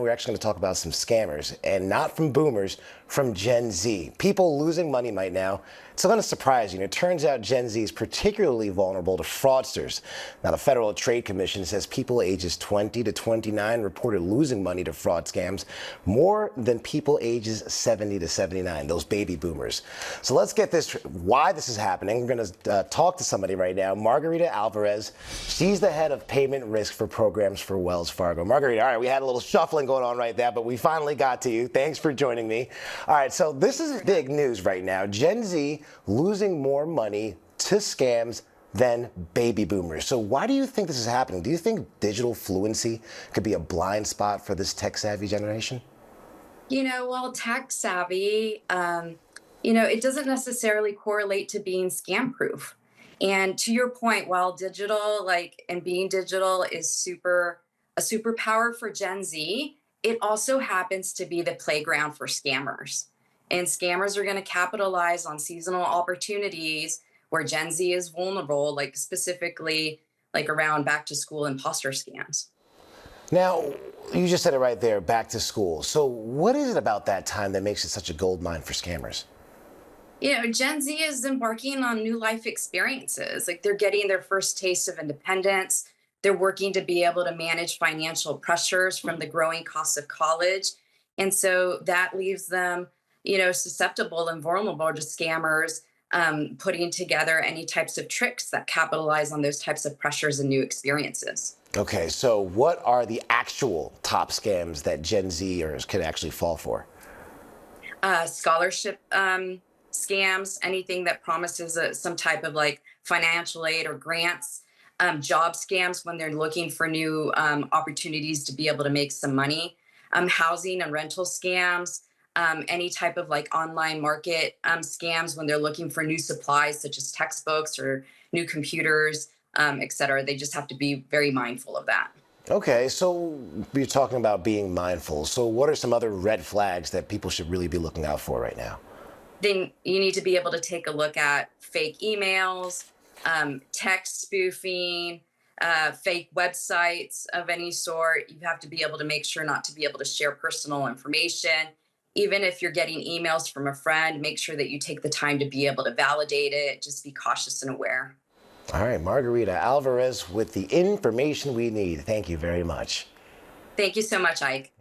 We're actually going to talk about some scammers, and not from boomers, from Gen Z. People losing money right now. It's going to surprise you. It turns out Gen Z is particularly vulnerable to fraudsters. Now, the Federal Trade Commission says people ages 20 to 29 reported losing money to fraud scams more than people ages 70 to 79, those baby boomers. So let's get this, why this is happening. We're going to talk to somebody right now, Margarita Alvarez. She's the head of payment risk for programs for Wells Fargo. Margarita, all right, we had a little shuffling going on right there, but we finally got to you. Thanks for joining me. All right, so this is big news right now. Gen Z losing more money to scams than baby boomers. So why do you think this is happening? Do you think digital fluency could be a blind spot for this tech-savvy generation? Well, tech savvy, it doesn't necessarily correlate to being scam proof. And to your point, while digital, and being digital is a superpower for Gen Z, it also happens to be the playground for scammers. And scammers are going to capitalize on seasonal opportunities where Gen Z is vulnerable, like specifically like around back to school imposter scams. Now, you just said it right there, back to school. So what is it about that time that makes it such a gold mine for scammers? Gen Z is embarking on new life experiences. Like they're getting their first taste of independence. They're working to be able to manage financial pressures from the growing costs of college. And so that leaves them, susceptible and vulnerable to scammers putting together any types of tricks that capitalize on those types of pressures and new experiences. Okay, so what are the actual top scams that Gen Zers could actually fall for? Scholarship scams, anything that promises some type of like financial aid or grants, job scams when they're looking for new opportunities to be able to make some money, housing and rental scams, any type of like online market scams when they're looking for new supplies such as textbooks or new computers, et cetera. They just have to be very mindful of that. Okay, so you're talking about being mindful. So what are some other red flags that people should really be looking out for right now? Then you need to be able to take a look at fake emails, text spoofing, fake websites of any sort. You have to be able to make sure not to be able to share personal information. Even if you're getting emails from a friend, make sure that you take the time to be able to validate it. Just be cautious and aware. All right, Margarita Alvarez with the information we need. Thank you very much. Thank you so much, Ike.